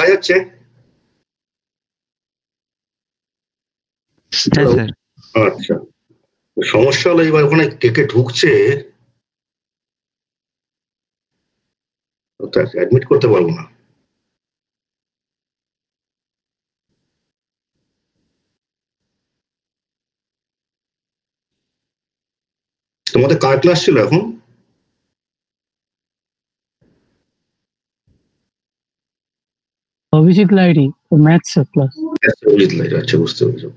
দেখা যাচ্ছে? হ্যাঁ স্যার। আচ্ছা, সমস্যা হলো এবার ওখানে কে কে ঢুকছে অ্যাডমিট করতে পারবো না। তোমাদের কার ক্লাস ছিল এখন? Abhijit Lahiri, maths class. অভিজিৎ লাইরি, আচ্ছা বুঝতে পেরেছি।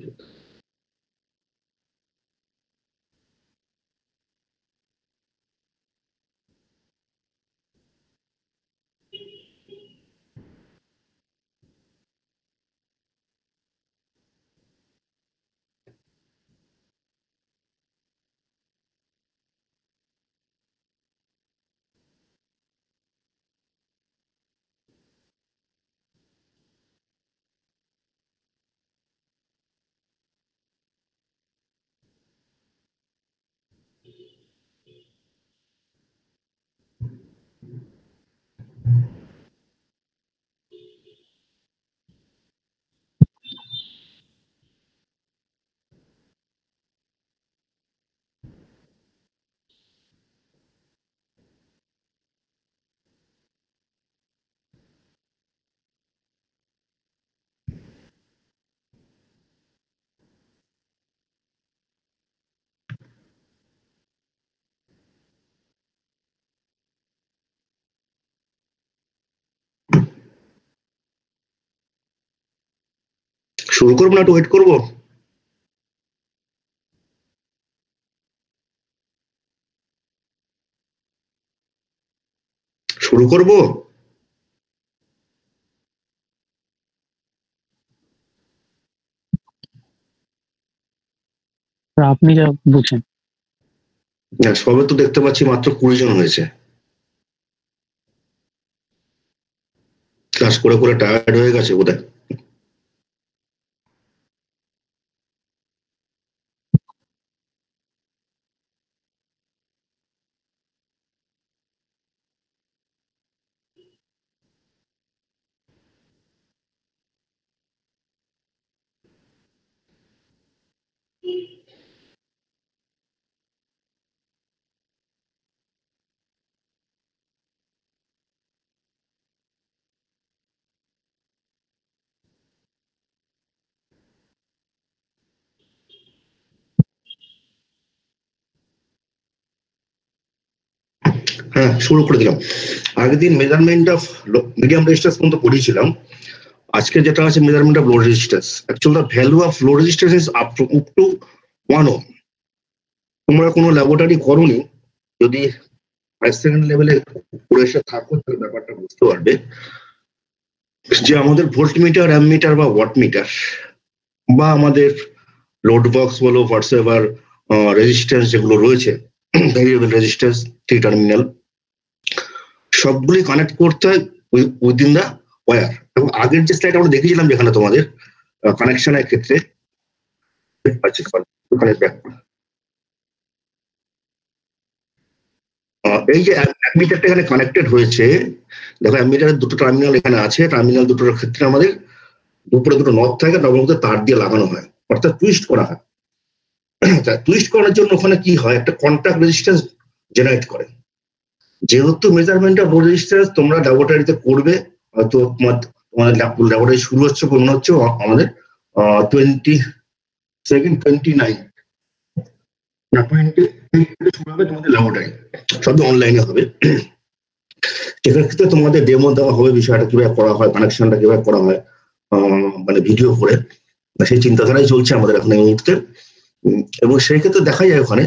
শুরু করবো না একটু ওয়েট করবো? শুরু করবো? আপনি যা বুঝছেন। সবে তো দেখতে পাচ্ছি মাত্র 20 জন হয়েছে। ক্লাস করে করে টায়ার্ড হয়ে গেছে বোধহয়। হ্যাঁ, শুরু করে দিলাম। আগের দিন মেজারমেন্ট অফ মিডিয়াম রেজিস্ট্যান্স পর্যন্ত পড়িয়েছিলাম। আজকে যেটা আছে measurement of low resistance. Actually the value of low resistance is up to 1 ohm. তোমরা কোনো ল্যাবরেটরি করোনি, যদি হাই সেকেন্ডারি লেভেলে পড়ে এসে থাকো তাহলে ব্যাপারটা বুঝতে পারবে যে আমাদের ভোল্ট মিটার, অ্যাম্প মিটার বা ওয়াট মিটার বা আমাদের লোড বক্স বলো, হোয়াটসএভার রেজিস্ট্যান্স যেগুলো রয়েছে, ভেরিয়েবল রেজিস্ট্যান্স, 3 টার্মিনাল, সবগুলি কানেক্ট করতে হয় উইদিন দা ওয়্যার। এবং আগের যে স্লাইড আমরা দেখেছিলাম যেখানে তোমাদের কানেকশনের ক্ষেত্রে এই যে অ্যামিটারটা এখানে কানেক্টেড হয়েছে, দেখো অ্যামিটারের দুটো টার্মিনাল এখানে আছে। টার্মিনাল দুটোর ক্ষেত্রে আমাদের দুপুরে দুটো নট থাকে, তার মধ্যে তার দিয়ে লাগানো হয়, অর্থাৎ টুইস্ট করা হয়। টুইস্ট করার জন্য ওখানে কি হয়, একটা কন্ট্যাক্ট রেজিস্ট্যান্স জেনারেট করে। যেহেতু মেজারমেন্ট অফ রেজিস্ট্যান্স তোমরা ল্যাবরেটরিতে করবে, হয়তো তোমাদের ল্যাবরেটরি শুরু হচ্ছে মনে হচ্ছে আমাদের 29 শুরু হবে তোমাদের ল্যাবরেটরি, সবই অনলাইনে হবে। সেক্ষেত্রে তোমাদের ডেমো দেওয়া হবে বিষয়টা কিভাবে করা হয়, কানেকশনটা কিভাবে করা হয়, মানে ভিডিও করে। সেই চিন্তাধারাই চলছে আমাদের এখন এই মুহূর্তে। এবং সেই ক্ষেত্রে দেখা যায় ওখানে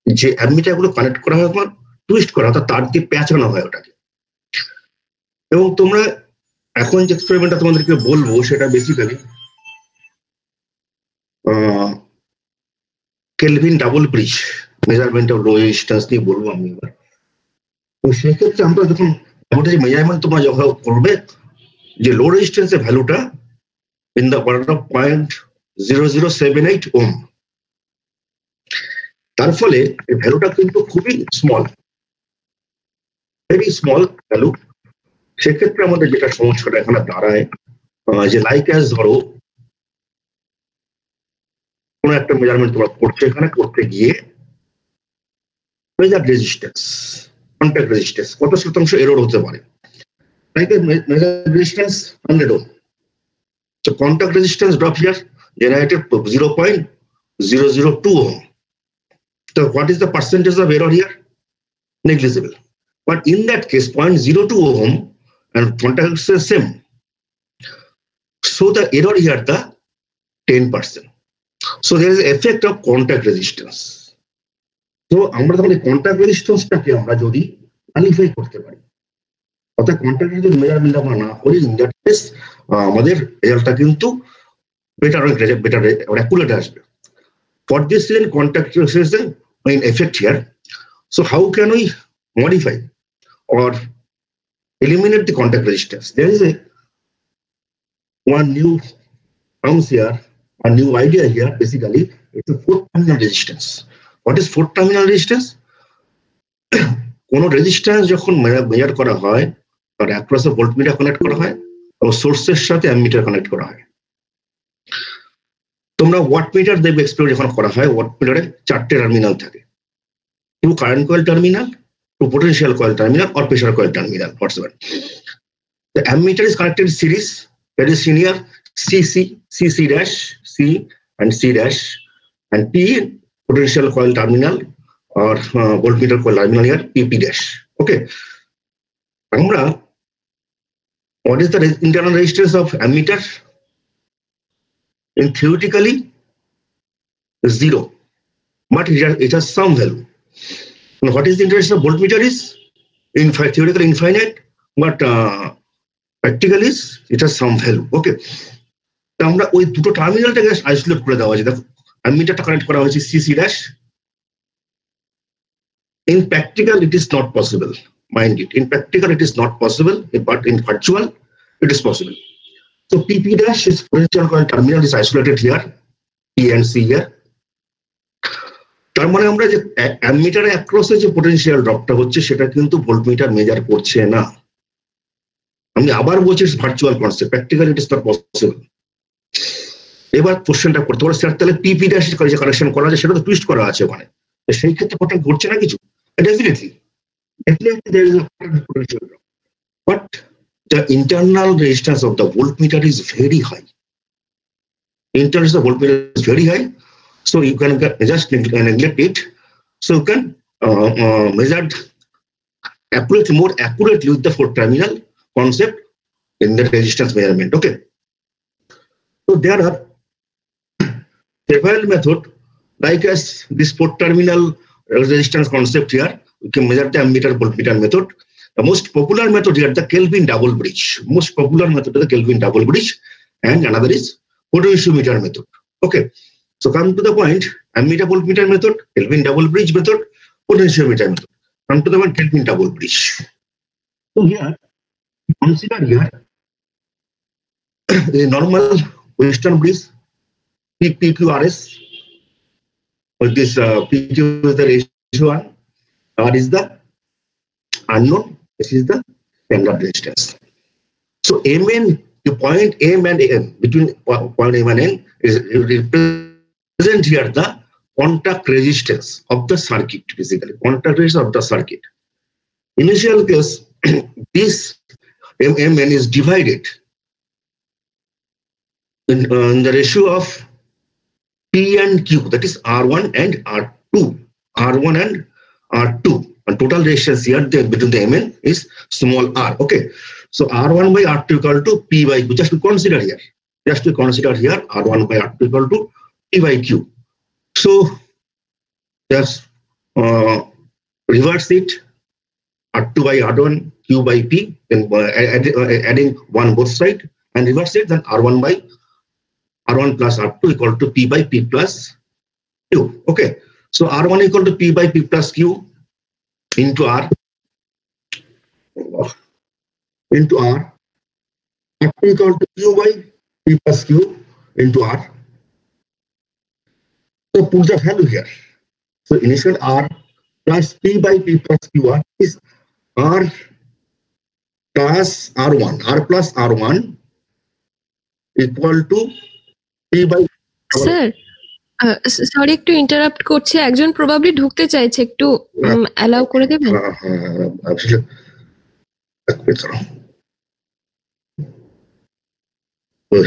যে অ্যাডমিটার গুলো কানেক্ট করা হয় তোমার টুইস্ট করা, অর্থাৎ তার দিয়ে পেঁচানো হয় ওটাকে। এবং তোমরা এখন যে এক্সপেরিমেন্টটা তোমাদেরকে বলবো সেটা basically Kelvin double bridge measurement of low resistance নিয়ে বলবো আমি এবার। তো সেক্ষেত্রে আমরা যখন যে মেজারমেন্ট তোমরা যখন করবে, যে লো রেজিস্ট্যান্সের ভ্যালুটা in the order of 0.0078 ohm, তার ফলে এই ভ্যালুটা কিন্তু খুবই স্মল, ভেরি স্মল ভ্যালু। সেক্ষেত্রে আমাদের যেটা সমস্যাটা এখানে দাঁড়ায় যে লাইক অ্যাজ ধরো কোনো একটা মেজারমেন্ট তোমরা করছো, এখানে করতে গিয়ে মেজার রেজিস্ট্যান্স, কন্ট্যাক্ট রেজিস্ট্যান্স কত শতাংশ এরর হতে পারে, like measure resistance 100 ohm, so contact resistance drop here generated 0.002 ohm. So what is the percentage of error here? Negligible. But in that case 0.02 ohm and contact resistance same, so the error here the 10%. So there is an effect of contact resistance. So আমরা তাহলে contact resistance-টাকে আমরা যদি nullify করতে পারি, অর্থাৎ contact যদি measurement আমরা না করি, ইন দ্যাট কেস আমাদের রেজাল্টটা কিন্তু বেটার অ্যাকুরেট আসবে। For this reason contact resistance in effect here. So how can we modify or eliminate the contact resistance? There is one new terms here, a new idea here. Basically, it's a fourth terminal resistance. What is fourth terminal resistance? কোনো resistance যখন measure করা হয় তার across voltmeter connect করা হয় এবং সোর্সের সাথে অ্যামিটার কানেক্ট করা হয়। তোমরা ওয়াটমিটার দেখবে এক্সপেরিমেন্ট যখন করা হয়, ওয়াটমিটারে 4টে টার্মিনাল থাকে, two current coil terminal, two potential coil terminal or pressure coil terminal whatsoever. The ammeter is connected in series, that is linear C dash C and C dash, and P potential coil terminal or voltmeter coil terminal here PP dash. Okay, আমরা what is the internal resistance of ammeter? In theoretically 0, but it has some value. And what is the resistance of voltmeter is in theoretically infinite, but practically it has some value. Okay, তো আমরা ওই দুটো টার্মিনালটাকে isolate করে দেওয়া হয়েছে। দেখো অ্যামিটারটা connect করা হয়েছে C dash. In practical it is not possible, mind it. In practical it is not possible, but in virtual it is possible. So PP dash is potential coil terminal is isolated here, P and C here. তার মানে আমরা যে অ্যামিটারে অ্যাক্রসে যে potential ড্রপটা হচ্ছে সেটা কিন্তু voltmeter measure করছে না। আমি আবার বলছি virtual concept, practically it is not possible. এবার কোশ্চেনটা করতে পারো স্যার তাহলে পিপি ড্যাশ যে কানেকশন করা আছে সেটা তো টুইস্ট করা আছে ওখানে, সেই ক্ষেত্রে কোনটা ঘটছে না কিছু? Definitely there is a potential drop, but the internal resistance of the voltmeter is very high. Internal resistance of the voltmeter is very high, so you can just neglect it. So you can measure more accurately with the fourth terminal concept in the resistance measurement. Okay, so there are several methods like as this fourth terminal resistance concept here. We can measure the ammeter voltmeter method. The most popular method here, the Kelvin double bridge. Most popular method is the Kelvin double bridge, and another is potentiometer method. Okay, so come to the point: ammeter voltmeter method, Kelvin double bridge method, potentiometer method. Come to the point: Kelvin double bridge. So here, consider here the normal Western bridge, PQRS. With this PQ is the ratio 1, R is the unknown, this is the standard resistance. So Mn, the point M and N, between point M and N is represent here the contact resistance of the circuit, basically contact resistance of the circuit. Initial case, this Mn is divided in the ratio of P and Q, that is R1 and R2, R1 and R2, and total resistance here between the Mn is small r. Okay, so R1 by R2 equal to P by Q. Just to consider here, R1 by R2 equal to P by Q. So just reverse it, R2 by R1, Q by P, then adding 1 both side and reverse it, then R1 by R1 plus R2 equal to P by P plus Q. Okay, so R1 equal to P by P plus Q into R, R2 equal to Q by P plus Q into R. So put the value here. So initial R plus P by P plus QR is R plus R1, R plus R1 equal to P by sir sorry একটু interrupt করছে, একজন probably ঢুকতে চাইছে, একটু allow করে দেবেন?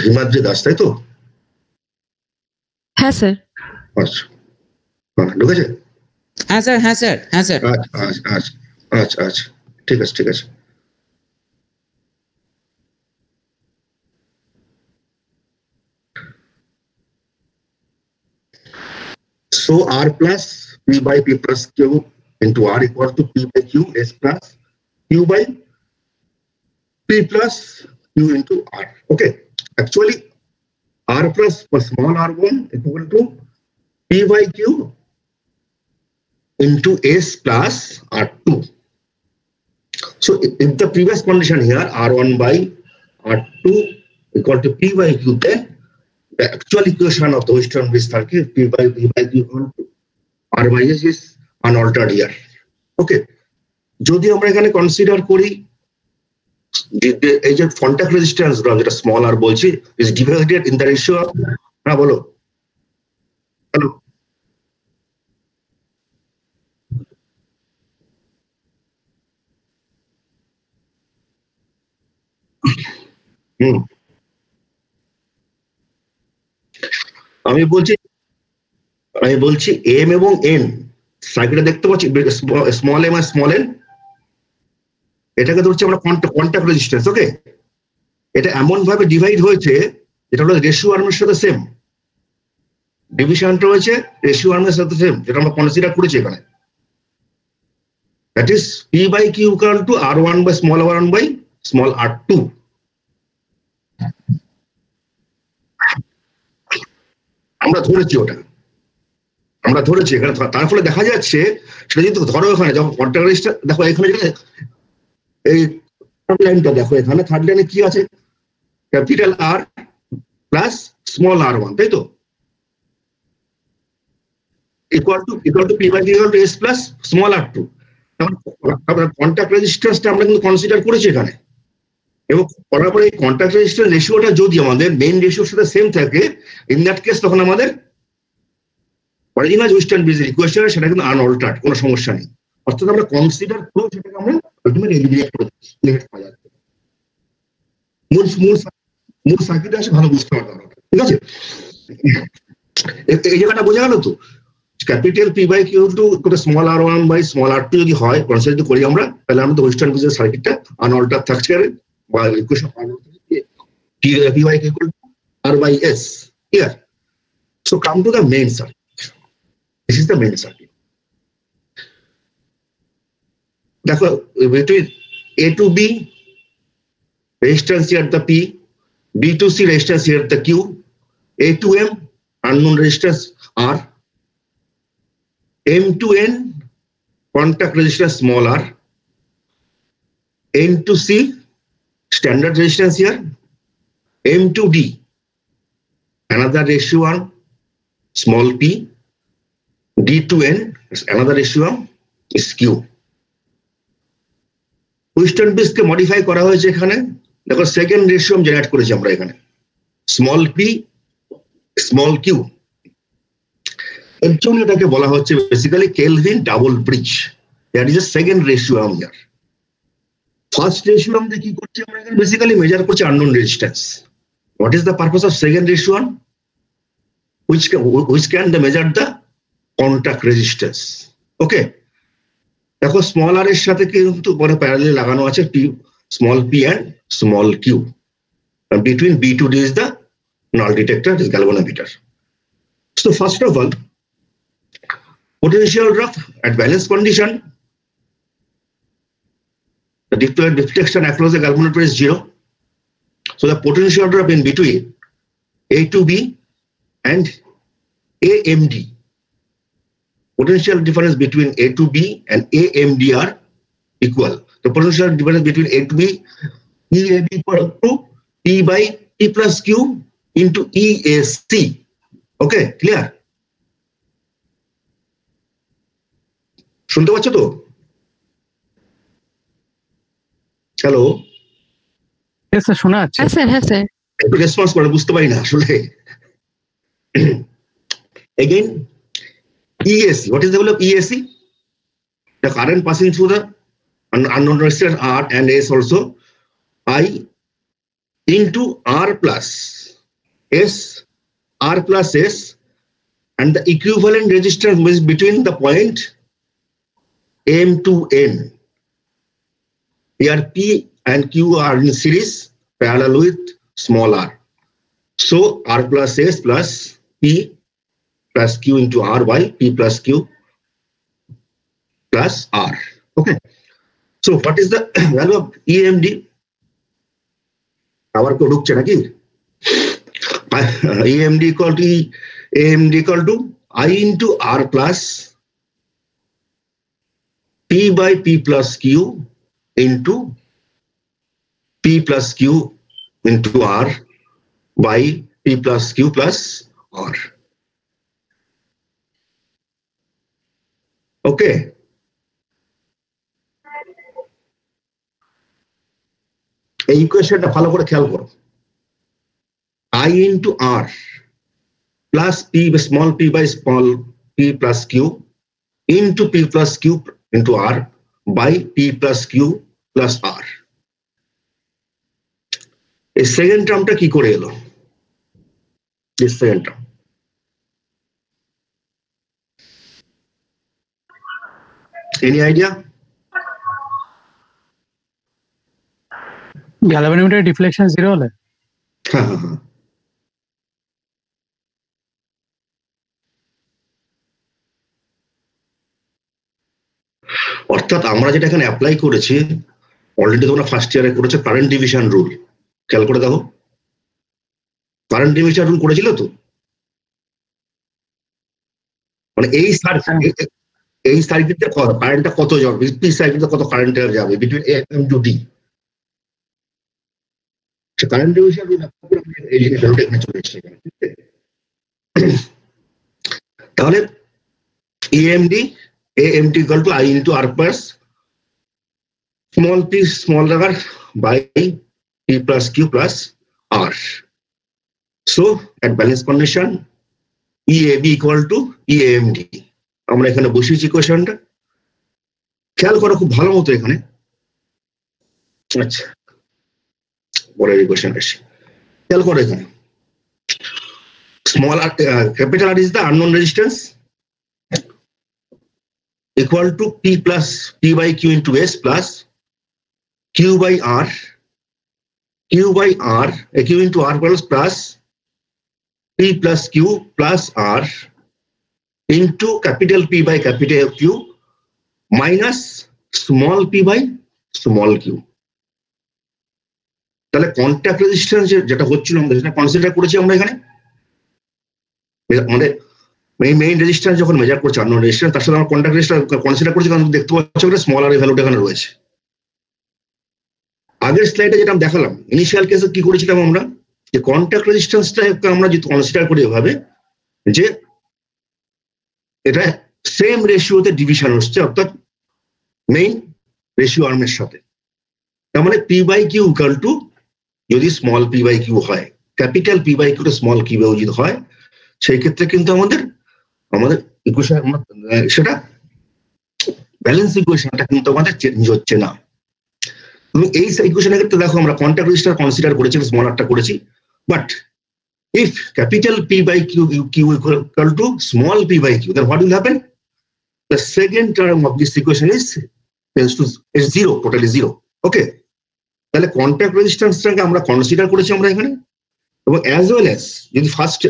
হিমাদ্রি দাস, তাই তো? হ্যাঁ স্যার। আচ্ছা, ঢুকেছে? হ্যাঁ স্যার, হ্যাঁ স্যার, হ্যাঁ স্যার। আচ্ছা, ঠিক আছে, ঠিক আছে। So R plus P by P plus Q into R equal to P by Q S plus Q by P plus Q into R. Okay. Actually, R plus for small r1 equal to P by Q into S plus R2. So if the previous condition here R1 by R2 equal to P by Q, then the actual equation of the Western bridge circuit P by Q equal to R by S is unaltered here. Okay. যদি আমরা এখানে consider করি এই যে contact resistance যেটা small আর বলছি is divided in the ratio of, হ্যাঁ বলো, হ্যালো, আমি বলছি এম এবং এন সার্কিটে দেখতে পাচ্ছি, small M R small N, এটাকে ধরছি আমরা কন্টাক্ট রেজিস্ট্যান্স। ওকে, এটা এমন ভাবে ডিভাইড হয়েছে যেটা হলো রেশিও আর্মের সাথে সেম, ডিভিশনটা হয়েছে রেশিও আর্মের সাথে সেম, যেটা আমরা কনসিডার করেছি এখানে। That is P by Q equal to R1 by small r1 by small r2. আমরা ধরেছি ওটা, আমরা ধরেছি এখানে, তার ফলে দেখা যাচ্ছে সেটা যদি ধরো এখানে যখন কন্টাক্ট রেজিস্ট্যান্স, দেখো এখানে এই থার্ড লাইনটা দেখো, এখানে থার্ড লাইনে কি আছে, ক্যাপিটাল আর প্লাস স্মল r1, তাই তো, equal to P by Q equal to S plus small r2. Contact রেজিস্ট্যান্সটা আমরা কিন্তু কনসিডার করেছি এখানে, এবং করার পরে এই কন্টাক্ট রেজিস্ট্যান্স রেশিওটা যদি আমাদের মেইন রেশিওর সাথে সেম থাকে, ইন দ্যাট কেস তখন আমাদের অরিজিনাল ওয়েস্টার্ন ব্রিজের ইকুয়েশন সেটা কিন্তু আনঅল্টার্ড, কোনো সমস্যা নেই। অর্থাৎ আমরা কনসিডার করে সেটাকে আমরা আলটিমেটলি এলিমিনেট করে দিচ্ছি। মূল সার্কিটে আসে ভালো বুঝতে পারতাম, ঠিক আছে? এই জায়গাটা বোঝা গেল তো? Capital P by Q to small r1 by small r2 যদি হয় কনসিডার করি আমরা, তাহলে আমাদের ওয়েস্টার্ন ব্রিজের সার্কিটটা আনঅল্টার্ড থাকছে, বা equation P by Q equal to R by S. Here, so come to the main circuit. This is the main circuit. দেখো, between A to B resistance here at the P, B to C resistance here at the Q, A to M unknown resistance R, M to N contact resistance small r, N to C standard resistance here, M to D another ratio on small p, D to N is another ratio on is Q. Western ব্রিজকে modify করা হয়েছে এখানে, দেখো second ratio generate করেছি আমরা এখানে, small P small Q. এর জন্য এটাকে বলা হচ্ছে basically Kelvin double bridge. That is a second ratio here. First ratio আমরা কি করছি, আমরা এখানে বেসিক্যালি মেজার করছি unknown resistance. What is the purpose of second ratio? which can measure the contact resistance. Okay, দেখো স্মল আর এর সাথে কিন্তু পরে প্যারালালি লাগানো আছে small P and small Q. Between B to D is the null detector, is galvanometer. So first of all, potential drop at balance condition, the deflection across the galvanometer is 0. So the potential drop in between A to B and AMD, potential difference between A to B and AMD are equal. The potential difference between A to B, EAB equal to P by P plus Q into EAC. Okay, clear? শুনতে পাচ্ছ তো? Hello? Sir শোনা যাচ্ছে? হ্যাঁ sir একটু response করে, বুঝতে পারি না আসলে। Again, EAC. What is the value of EAC? The current passing through the unknown resistance R and S also, I into R plus S, and the equivalent resistance is between the point M to N. Here P and Q are in series parallel with small r. So R plus S plus P plus Q into R by P plus Q plus R. Okay. So what is the value of EMD? Our code EMD equal to I into R plus P by P plus Q into P plus Q into R by P plus Q plus R. Okay. এই ইকুয়েশনটা ভালো করে খেয়াল করো। I into R plus P by small p by small p plus Q into P plus Q into R by P plus Q plus R. এই second টার্মটা কি করে এলো? এই second term any idea? Galvanometer deflection 0 হলে হ্যাঁ। অর্থাৎ আমরা যেটা এখানে অ্যাপ্লাই করেছি, অলরেডি তোমরা ফার্স্ট ইয়ারে করেছো কারেন্ট ডিভিশন রুল। খেয়াল করে দেখো, কারেন্ট ডিভিশন রুল করেছিল তো? মানে এই সার্কিটে কারেন্টটা কত যাবে, পি সার্কিটে কত কারেন্ট যাবে between M to D. Current division rule এখানে চলে এসেছে। তাহলে EMD AMD equal to I into R plus small p small r by P plus Q plus R. So at balance condition EAB equal to EAMD. আমরা এখানে বসিয়েছি ইকুয়েশনটা, খেয়াল করো খুব ভালো মতো এখানে। আচ্ছা, পরের ইকুয়েশন আসি, খেয়াল করো এখানে। Small r, capital R is the unknown resistance equal to P plus P by Q into S plus Q by R Q into R plus P plus Q plus R into capital P by capital Q minus small p by small q. তাহলে contact resistance যেটা হচ্ছিল আমরা সেটা consider করেছি আমরা এখানে। মানে main resistance যখন মেজার করছে আননোন রেজিস্ট্যান্স, তার সাথে আমরা কন্ট্যাক্ট রেজিস্ট্যান্স কনসিডার করছি, কারণ দেখতে পাচ্ছ স্মল আর এর ভ্যালুটা এখানে রয়েছে। আগের স্লাইডে যেটা আমি দেখালাম, ইনিশিয়াল কেসে কি করেছিলাম আমরা, যে কন্ট্যাক্ট রেজিস্ট্যান্সটা আমরা যদি কনসিডার করি এভাবে যে এটা সেম রেশিওতে ডিভিশন হচ্ছে, অর্থাৎ মেইন রেশিও আর্মের সাথে। তার মানে P by Q equal to, যদি স্মল পি বাই কিউ হয়, capital P by Q small Q যদি হয়, সেই ক্ষেত্রে কিন্তু আমাদের ইকুয়েশন সেটা ব্যালেন্স ইকুয়েশনটা কিন্তু আমাদের চেঞ্জ হচ্ছে না। এবং এই ইকুয়েশনের ক্ষেত্রে দেখো আমরা কন্ট্যাক্ট রেজিস্টার কনসিডার করেছি, স্মল আরটা করেছি, but if capital P by Q equal to small p by Q, then what will happen? The second term of this equation is zero, totally zero. Okay, তাহলে contact রেজিস্ট্যান্সটাকে আমরা consider করেছি আমরা এখানে, এবং as well as যদি first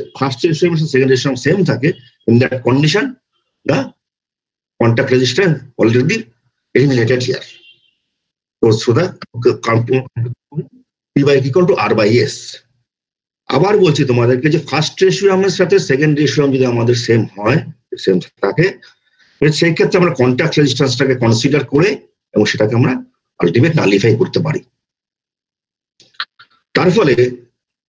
resistance second resistance same থাকে, in that condition the contact resistance already eliminated here. So the P by Q equal to R by S. আবার বলছি তোমাদেরকে যে ফার্স্ট রেশিও আমার সাথে সেকেন্ড রেশিও যদি আমাদের সেম হয়, সেম থাকে, সেই ক্ষেত্রে আমরা কন্ট্যাক্ট রেজিস্ট্যান্সটাকে কনসিডার করে এবং সেটাকে আমরা আলটিমেট নালিফাই করতে পারি। তার ফলে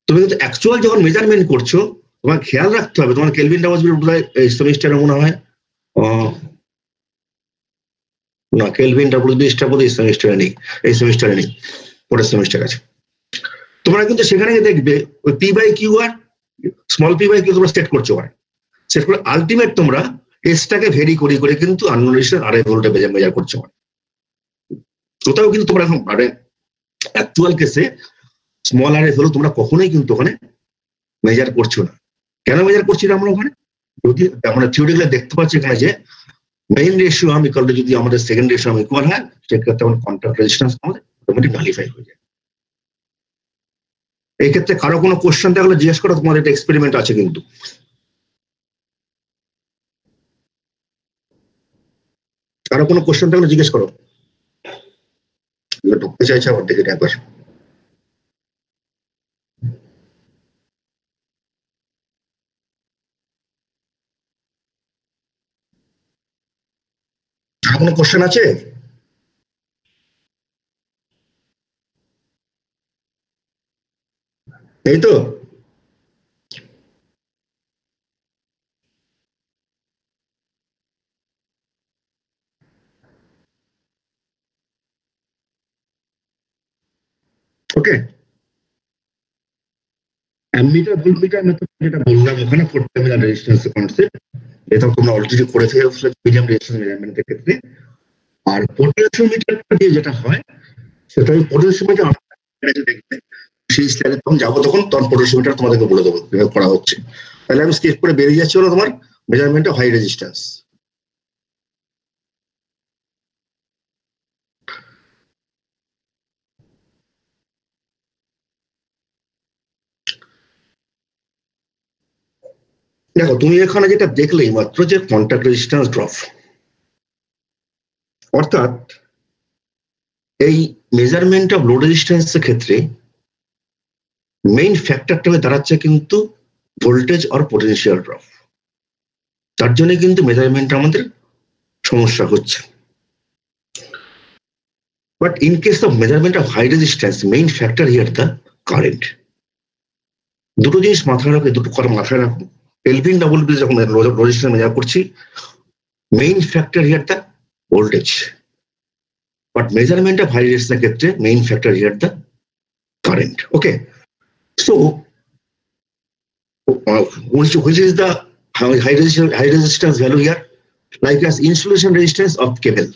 তুমি কিন্তু অ্যাকচুয়াল যখন মেজারমেন্ট করছো, তোমার খেয়াল রাখতে হবে, তোমার কেলভিন ডাবলস বোধহয় এই সেমিস্টারে মনে হয় না, কেলভিন ডাবলস বোধহয় এই সেমিস্টারে নেই, পরের সেমিস্টার আছে। তোমরা কিন্তু সেখানে গিয়ে দেখবে ওই পি বাই কিউ আর স্মল পি বাই কিউ তোমরা সেট করছো সেট করে আলটিমেট তোমরা এসটাকে ভেরি করে করে কিন্তু আননোন রেজিস্ট্যান্স আর এর ভোল্টেজ মেজার করছো কোথাও কিন্তু তোমরা এখন মানে অ্যাকচুয়াল কেসে স্মল আর এর ভ্যালু তোমরা কখনোই কিন্তু ওখানে মেজার করছো না। কেন মেজার করছি না আমরা ওখানে? যদি আমরা থিওরিটিক্যালি দেখতে পাচ্ছি এখানে যে main ratio arm equal to যদি আমাদের সেকেন্ড রেশিও আর্ম ইকুয়াল হয় সেক্ষেত্রে আমাদের কন্ট্যাক্ট রেজিস্ট্যান্স আমাদের অটোমেটিক নালিফাই হয়ে যায়। এই ক্ষেত্রে কারো কোনো কোশ্চেন থাকলে জিজ্ঞেস করো, তোমাদের একটা এক্সপেরিমেন্ট আছে কিন্তু। কারো কোনো কোশ্চেন থাকলে জিজ্ঞেস করো। ঢুকতে চাইছে আবার দেখে একবার। কোনো কোশ্চেন আছে? এই তো ওকে। অ্যামিটার ভোল্টমিটার মেথড যেটা বললাম ওখানে করতে হবে রেজিস্ট্যান্স কনসেপ্ট, এটা তোমরা অলরেডি করে ফেলেছো মিডিয়াম রেজিস্ট্যান্স মেজারমেন্টের ক্ষেত্রে। আর পোটেনশিওমিটারটা দিয়ে যেটা হয় সেটা ওই পোটেনশিওমিটার দেখবে সেই স্লাইডে তখন যাবো, তখন পোটেনশিওমিটার তোমাদেরকে বলে দেবো কিভাবে করা হচ্ছে। তাহলে আমি স্কেপ করে বেরিয়ে যাচ্ছি হলো তোমার মেজারমেন্ট অফ হাই রেজিস্ট্যান্স। দেখো তুমি এখানে যেটা দেখলেই মাত্র যে কন্ট্যাক্ট রেজিস্ট্যান্স ড্রপ, অর্থাৎ এই মেজারমেন্ট অফ লোড রেজিস্ট্যান্সের ক্ষেত্রে মেইন ফ্যাক্টরটা হয়ে দাঁড়াচ্ছে কিন্তু ভোল্টেজ আর পোটেনশিয়াল ড্রপ। তার জন্য কিন্তু মেজারমেন্ট আমাদের সমস্যা হচ্ছে। But in case of measurement of high resistance main factor here the current. দুটো জিনিস মাথায় রাখো, দুটো কথা মাথায় রাখো। এলভিন ডাবল বি যখন রেজিস্ট্যান্স মেজার করছি main factor here the voltage, but measurement of high রেজিস্ট্যান্সের ক্ষেত্রে main factor here the current. Okay, so which is the high resistance value here, like as insulation resistance of cable.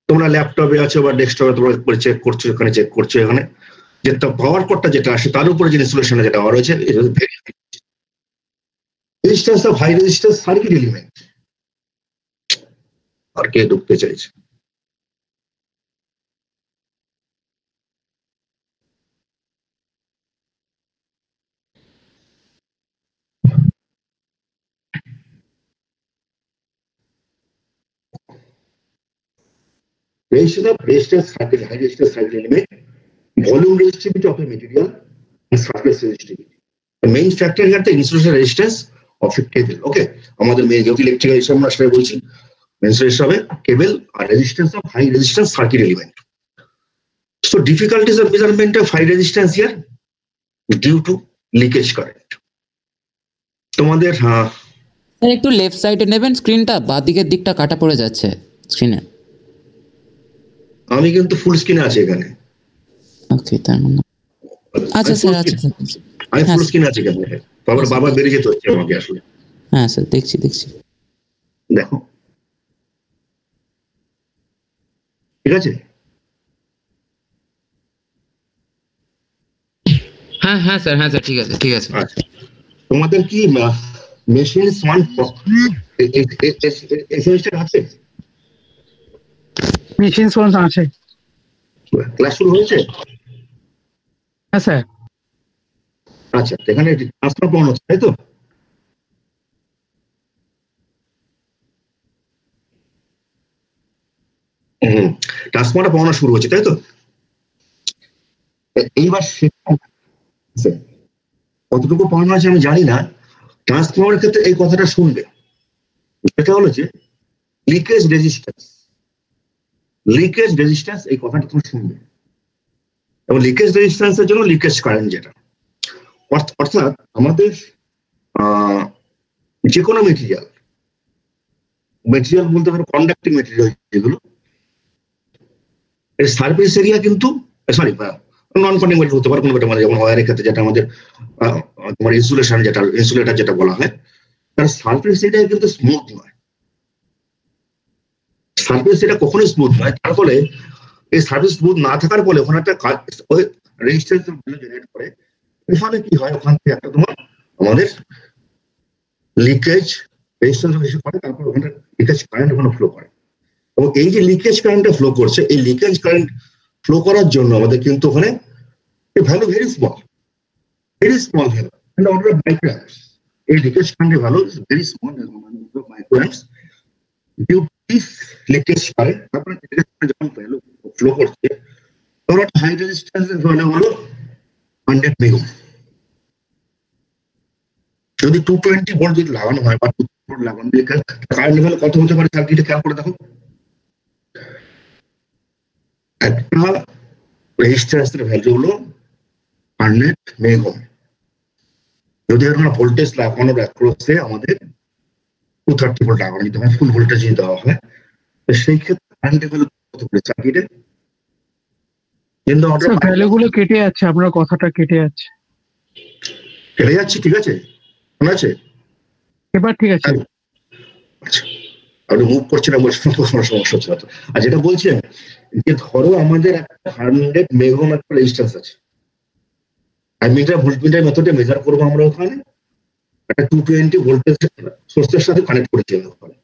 তোমরা ল্যাপটপে আছো বা ডেস্কটপে তোমরা check করছো, এখানে চেক করছো এখানে যে পাওয়ার কোডটা যেটা আসে তার উপরে যে ইনসুলেশন যেটা দেওয়া রয়েছে resistance of high resistance circuit element. আর কে ঢুকতে চাইছে? Resistance circuit, high resistance circuit element, volume resistivity of a material, and surface resistivity. The main factor here the insulation resistance of a cable. Okay, আমাদের main যেহেতু electrical হিসাব আমরা সেটা বলছি, ইনসুলেশন হবে কেবল আর resistance of high resistance circuit element. So difficulties of measurement of high resistance here due to leakage current. তোমাদের sir একটু লেফট সাইডে নেবেন স্ক্রিনটা, বাঁ দিকের দিকটা কাটা পড়ে যাচ্ছে স্ক্রিনে। আমি কিন্তু ফুল স্ক্রিনে আছি এখানে। ওকে, তার মানে আচ্ছা স্যার, আচ্ছা আমি ফুল স্ক্রিনে আছি এখানে। বাবা বেরিয়ে যেতে হচ্ছে আমাকে আসলে। হ্যাঁ স্যার, দেখছি দেখো ঠিক আছে। হ্যাঁ স্যার ঠিক আছে। আচ্ছা, তোমাদের কি মেশিন ওয়ান সেমিস্টার আছে? মেশিন সোর্স আছে। ক্লাস শুরু হয়েছে? হ্যাঁ স্যার। আচ্ছা, এখানে ট্রান্সফার পড়ানো হচ্ছে তাই তো? ট্রান্সফারটা পড়ানো শুরু হচ্ছে তাই তো? এইবার কতটুকু পড়ানো আছে আমি জানি না। ট্রান্সফরমারের ক্ষেত্রে এই কথাটা শুনবে, সেটা হলো যে লিকেজ রেজিস্ট্যান্স এই কথাটা তুমি শুনবে, এবং লিকেজ রেজিস্ট্যান্সের জন্য লিকেজ কারেন্ট যেটা, অর্থাৎ আমাদের যে কোনো মেটেরিয়াল বলতে পারো কন্ডাক্টিং মেটেরিয়াল যেগুলো এর সার্ফেস এরিয়া কিন্তু সরি নন কন্ডাক্টিং হতে পারে কোনো একটা, মানে যেমন ওয়্যারের ক্ষেত্রে যেটা আমাদের তোমার ইনসুলেটার যেটা বলা হয়, তার সার্ফেস এরিয়া কিন্তু স্মুথ নয়, সার্ফেস এটা কখনোই স্মুথ নয়। তার ফলে এই সার্ফেস স্মুথ না থাকার ফলে ওখানে একটা রেজিস্ট্যান্স ভ্যালু জেনারেট করে। এখানে কি হয়, ওখান থেকে একটা তোমার আমাদের লিকেজ রেজিস্ট্যান্স বেশি করে, তারপর ওখানে লিকেজ কারেন্ট ওখানে ফ্লো করে। এবং এই যে লিকেজ কারেন্টটা ফ্লো করছে, এই লিকেজ কারেন্ট ফ্লো করার জন্য আমাদের কিন্তু ওখানে value very small value and order of microamps. এই লিকেজ কারেন্টের value is very small microamps. Due to this leakage current তারপরে যখন ভ্যালু ফ্লো করছে তখন একটা হাই রেজিস্ট্যান্সের ভ্যালু হলো 100 মেগা। যদি 220 ভোল্ট যদি লাগানো হয় বা 220 ভোল্ট লাগানো, কারেন্ট লেভেল কত হতে পারে সার্কিটে খেয়াল করে দেখো। একটা রেজিস্ট্যান্সের ভ্যালু হলো 100 মেগা। যদি এখানে ভোল্টেজ লাগানোর অ্যাক্রসে আমাদের 230 ভোল্ট লাগানো যদি হয়, ফুল ভোল্টেজ যদি দেওয়া হয়, সেই ক্ষেত্রে কারেন্ট লেভেল কত করে সার্কিটে কিন্তু অর্ডার ভ্যালুগুলো কেটে যাচ্ছে, আপনার কথাটা কেটে যাচ্ছে। কেটে যাচ্ছে, ঠিক আছে, মনে আছে এবার ঠিক আছে। আচ্ছা, আপনি মুভ করছেন বলে সমস্যা হচ্ছে না। আর যেটা বলছেন যে ধরো আমাদের 100 মেগা একটা রেজিস্ট্যান্স আছে, মিটার ভোল্টমিটার মেথডে মেজার করবো আমরা ওখানে একটা 220 ভোল্টেজ সোর্সের সাথে কানেক্ট করেছি ওখানে,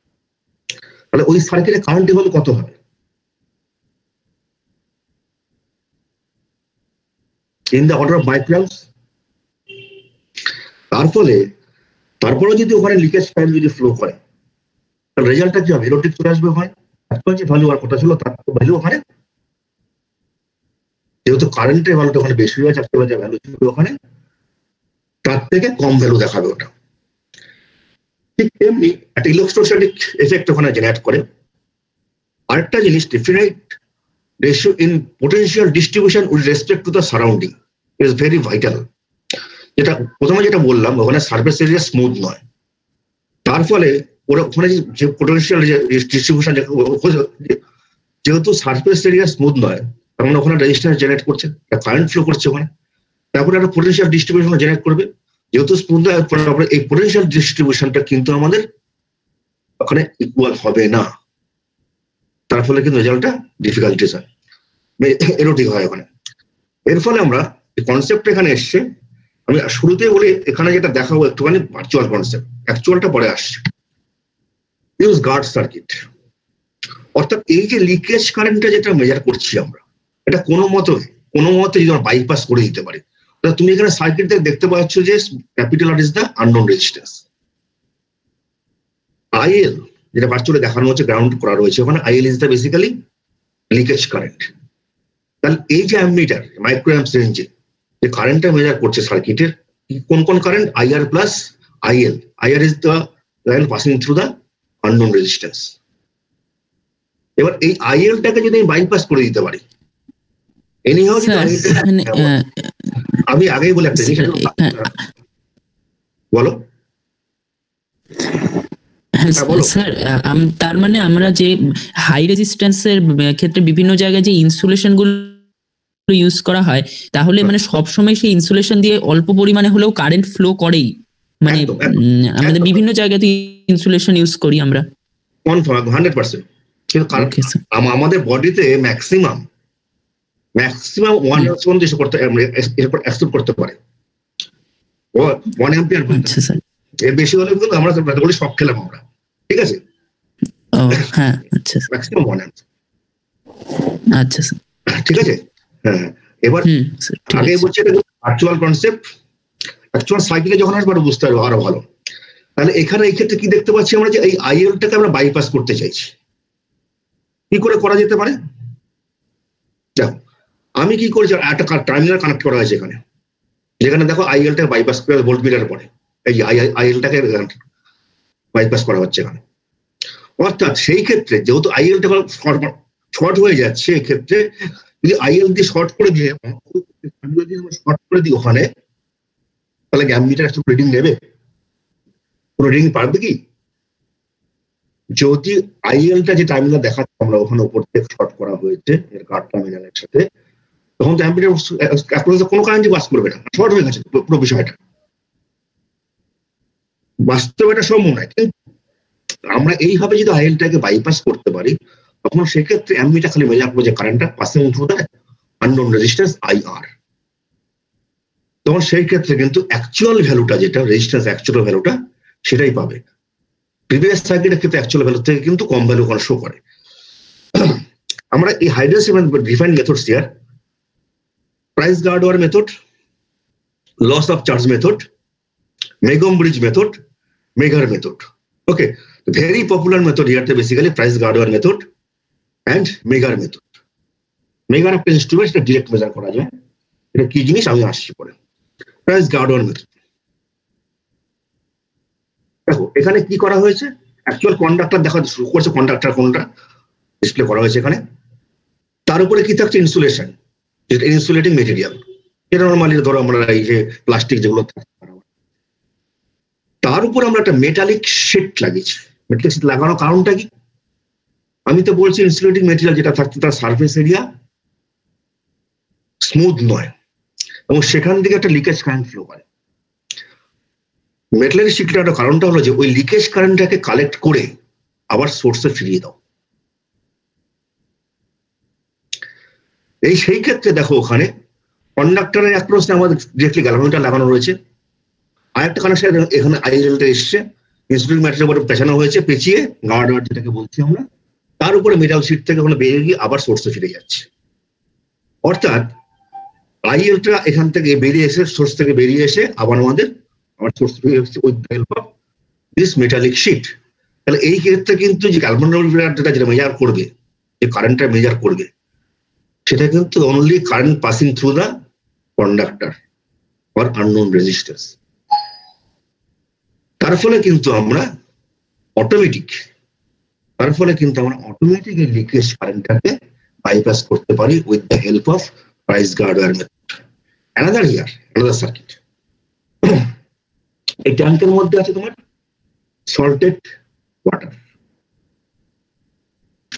তাহলে ওই সার্কিটে কারেন্ট লেভেল কত হবে ইন দ্য অর্ডার অফ মাইক্রোঅ্যাম্পস। তারপরে যদি ওখানে লিকেজ কারেন্ট যদি ফ্লো করে তাহলে রেজাল্টটা কি হবে, ইলেকট্রিক চলে আসবে ওখানে। এখন যে ভ্যালু আর কথা ছিল তার ভ্যালু ওখানে, যেহেতু কারেন্টের ভ্যালুটা ওখানে বেশি হয়ে যাচ্ছে, যে ভ্যালু ছিল ওখানে তার থেকে কম ভ্যালু দেখাবে ওটা। ঠিক তেমনি একটা ইলেকট্রোস্ট্যাটিক এফেক্ট ওখানে জেনারেট করে। আরেকটা জিনিস, definite ratio in potential distribution with respect to the surrounding is very vital. যেটা প্রথমে যেটা বললাম, ওখানে সার্ফেস এরিয়া স্মুথ নয়, তার ফলে ওরা ওখানে যে পোটেনশিয়াল ডিস্ট্রিবিউশন, যেহেতু সার্ফেস এরিয়া স্মুথ নয়, তার মানে ওখানে রেজিস্ট্যান্স জেনারেট করছে, কারেন্ট ফ্লো করছে ওখানে, তারপরে একটা পোটেনশিয়াল ডিস্ট্রিবিউশন জেনারেট করবে। যেহেতু স্মুথ নয়, এই পোটেনশিয়াল ডিস্ট্রিবিউশনটা কিন্তু আমাদের ওখানে ইকুয়াল হবে না, তার ফলে কিন্তু রেজাল্টটা ডিফিকাল্টিস হয়, এরোটিক হয় ওখানে। এর ফলে আমরা এই কনসেপ্ট এখানে এসছে, আমি শুরুতে বলি এখানে যেটা দেখাবো একটুখানি ভার্চুয়াল কনসেপ্ট, অ্যাকচুয়ালটা পরে আসছে। ইউজ গার্ড সার্কিট, অর্থাৎ এই যে লিকেজ কারেন্টটা যেটা মেজার করছি আমরা, এটা কোনো মতে যদি আমরা বাইপাস করে দিতে পারি। তুমি এখানে সার্কিট দেখতে পাচ্ছ যে capital R is the unknown resistance, IL যেটা ভার্চুয়ালি দেখানো হচ্ছে, গ্রাউন্ড করা রয়েছে ওখানে, IL is the basically leakage current. তাহলে এই যে অ্যামিটার মাইক্রোঅ্যাম্পস রেঞ্জে যে কারেন্টটা মেজার করছে সার্কিটের, কোন current, IR plus IL. IR is the current passing through the unknown resistance. এবার এই আইএলটাকে যদি আমি বাইপাস করে দিতে পারি, আমি আগেই বলে একটা জিনিস বলো। স্যার তার মানে আমরা যে হাই রেজিস্ট্যান্সের ক্ষেত্রে বিভিন্ন জায়গায় যে ইনসুলেশন গুলো ইউজ করা হয়, তাহলে মানে সবসময় সেই ইনসুলেশন দিয়ে অল্প পরিমাণে হলেও কারেন্ট ফ্লো করেই, মানে আমাদের বিভিন্ন জায়গাতে ইনসুলেশন ইউজ করি আমরা 100%। কিন্তু আমাদের বডিতে ম্যাক্সিমাম 1 পর্যন্ত অ্যাকসেপ্ট করতে পারে 1 অ্যাম্পিয়ার। আচ্ছা স্যার, এর বেশি হলে কিন্তু আমরা বলি সব খেলাম আমরা, ঠিক আছে। হ্যাঁ, আচ্ছা ম্যাক্সিমাম 1 অ্যাম্পিয়ার। আচ্ছা স্যার, ঠিক আছে। হ্যাঁ, এবার আগে বলছি এটা ভার্চুয়াল কনসেপ্ট, অ্যাকচুয়াল সাইকেলে যখন আসবে বুঝতে পারবো আরো ভালো। তাহলে এখানে এই ক্ষেত্রে কি দেখতে পাচ্ছি আমরা, যে এই আইএলটাকে আমরা বাইপাস করতে চাইছি। কি করে করা যেতে পারে, দেখো আমি কি করেছি, একটা টার্মিনাল কানেক্ট করা হয়েছে এখানে, যেখানে দেখো আইএলটাকে বাইপাস করে ভোল্ট মিটার পরে, এই যে আইএলটাকে বাইপাস করা হচ্ছে এখানে। অর্থাৎ সেই ক্ষেত্রে যেহেতু আইএলটা শর্ট হয়ে যাচ্ছে, এক্ষেত্রে যদি আইএল দিয়ে শর্ট করে দিয়ে ওখানে, তাহলে গ্যাম মিটার একটু রিডিং নেবে, কোনো রিডিং পারবে কি? যদি আইএলটা যে টার্মিনাল দেখাচ্ছে আমরা ওখানে উপর থেকে শর্ট করা হয়েছে এর কার্ড টার্মিনালের সাথে, তখন তো অ্যাম্পিটার কোনো কারেন্টই পাস করবে না, শর্ট হয়ে গেছে পুরো বিষয়টা। বাস্তবে এটা সম্ভব নয়, কিন্তু আমরা এইভাবে যদি আইএলটাকে বাইপাস করতে পারি তখন সেক্ষেত্রে অ্যাম্পিটার খালি মেজার করবে যে কারেন্টটা passing through the unknown resistance IR. তখন সেই ক্ষেত্রে কিন্তু অ্যাকচুয়াল ভ্যালুটা যেটা রেজিস্ট্যান্স অ্যাকচুয়াল ভ্যালুটা সেটাই পাবে। প্রিভিয়াস সার্কিটের ক্ষেত্রে অ্যাকচুয়াল ভ্যালু থেকে কিন্তু কম ভ্যালু ওখানে শো করে। আমরা এই হাইড্রোসিস defined methods here, Price guard wire method, loss of charge method, megohm bridge method, megger method. Okay, very popular method here basically Price guard wire method and megger method. Megger একটা instrument, সেটা direct measure করা যায়। এটা কি জিনিস আমি আসছি পরে। প্রাইস গার্ড ওয়ার মেথড, দেখো এখানে কি করা হয়েছে, অ্যাকচুয়াল কন্ডাক্টর দেখা শুরু করছে, কন্ডাক্টর কোনটা ডিসপ্লে করা হয়েছে এখানে। তার উপরে কি থাকছে, ইনসুলেশন, যেটা ইনসুলেটিং মেটেরিয়াল, যেটা নর্মালি ধরো আমরা এই যে প্লাস্টিক যেগুলো তার উপর আমরা একটা মেটালিক শিট লাগিয়েছি। মেটালিক শিট লাগানোর কারণটা কি, আমি তো বলছি ইনসুলেটিং মেটেরিয়াল যেটা থাকছে তার সারফেস এরিয়া স্মুথ নয় এবং সেখান থেকে একটা লিকেজ কারেন্ট ফ্লো করে। মেটালের শিটটার কারণটা হলো যে ওই লিকেজ কারেন্টটাকে কালেক্ট করে আবার সোর্সে ফিরিয়ে দাও। এই সেই ক্ষেত্রে দেখো ওখানে কন্ডাক্টরের অ্যাক্রসে আমাদের ডিরেক্টলি গ্যালভানোমিটার লাগানো রয়েছে, আর একটা কানেকশন এখানে আইএলটা এসছে, ইনসুলেটিং ম্যাটেরিয়াল উপরে পেছানো হয়েছে, পেঁচিয়ে গার্ড ওয়ার যেটাকে বলছি আমরা, তার উপরে মেটাল শিট থেকে ওখানে বেরিয়ে গিয়ে আবার সোর্সে ফিরে যাচ্ছে। অর্থাৎ আইএলটা এখান থেকে বেরিয়ে এসে সোর্স থেকে বেরিয়ে এসে আবার আমাদের source with the help of this metallic sheet. তাহলে এই ক্ষেত্রে কিন্তু যে গ্যালভানোমিটার যেটা মেজার করবে, যে কারেন্টটা মেজার করবে, সেটা কিন্তু only current passing through the conductor or unknown resistance. তার ফলে কিন্তু আমরা অটোমেটিক এই লিকেজ কারেন্টটাকে বাইপাস করতে পারি with the help of price guard wire method. Another circuit, এই ট্যাঙ্কের মধ্যে আছে তোমার সল্টেড ওয়াটার,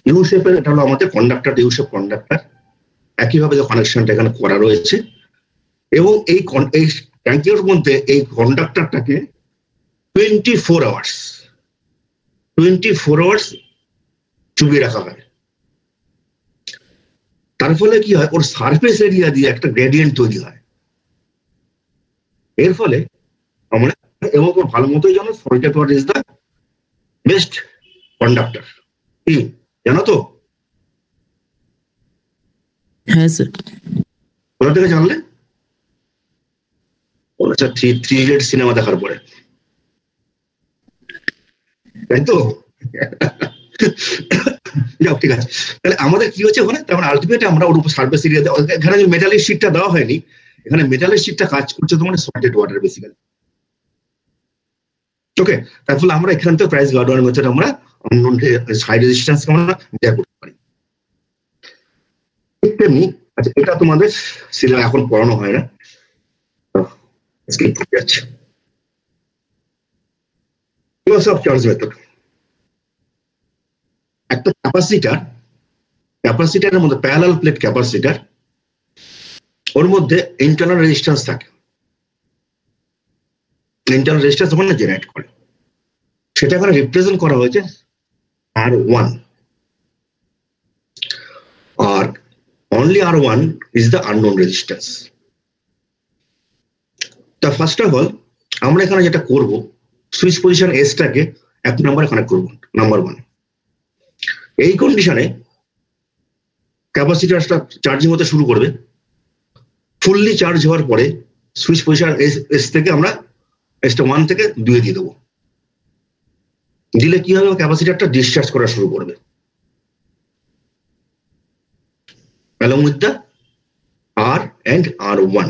ইউ শেপের, এটা হলো আমাদের কন্ডাক্টর, ইউ শেপ কন্ডাক্টর। একইভাবে যে কানেকশনটা এখানে করা রয়েছে এবং এই ট্যাঙ্কের মধ্যে এই কন্ডাক্টরটাকে 24 আওয়ার্স চুবিয়ে রাখা হয়। তার ফলে কি হয়, ওর সারফেস এরিয়া দিয়ে একটা গ্রেডিয়েন্ট তৈরি হয়। এর ফলে আমরা এবং ভালো মতোই জানো salted water is the best conductor, কি জানো তো? হ্যাঁ স্যার। কোথা থেকে জানলে? আচ্ছা, থ্রি ইডিয়টস সিনেমা দেখার পরে, তাই তো? যাও, ঠিক আছে। তাহলে আমাদের কি হচ্ছে ওখানে, তার মানে আলটিমেটলি আমরা ওর উপর সারফেস এরিয়া, এখানে যে মেটালের শিটটা দেওয়া হয়নি, এখানে মেটালের শিটটা কাজ করছে তোমার সল্টেড ওয়াটার বেসিক্যালি। ওকে, তার ফলে আমরা এখান থেকে প্রাইস গার্ড ওয়ার মেথড আমরা হাই রেজিস্ট্যান্স আমরা মেজার করতে পারি। তেমনি, আচ্ছা, এটা তোমাদের সিলেবাস এখন পড়ানো হয় না, স্কিপ করে যাচ্ছে। লস অফ চার্জ মেথড, একটা ক্যাপাসিটারের মধ্যে প্যারালাল প্লেট ক্যাপাসিটার, ওর মধ্যে ইন্টারনাল রেজিস্ট্যান্স থাকে, ইন্টারনাল রেজিস্ট্যান্স ওখানে জেনারেট করে, সেটা এখানে রিপ্রেজেন্ট করা হয়েছে R1, আর only R1 is the unknown resistance. তা ফার্স্ট অফ অল আমরা এখানে যেটা করব, সুইচ পজিশন এসটাকে 1 নম্বরে কানেক্ট করব, নাম্বার 1। এই কন্ডিশনে ক্যাপাসিটরটা চার্জিং হতে শুরু করবে। ফুললি চার্জ হওয়ার পরে সুইচ পজিশন এস থেকে আমরা এসটা 1 থেকে 2 দিয়ে দেবো। দিলে কি হবে, ক্যাপাসিটরটা ডিসচার্জ করা শুরু করবে along with the R and R1।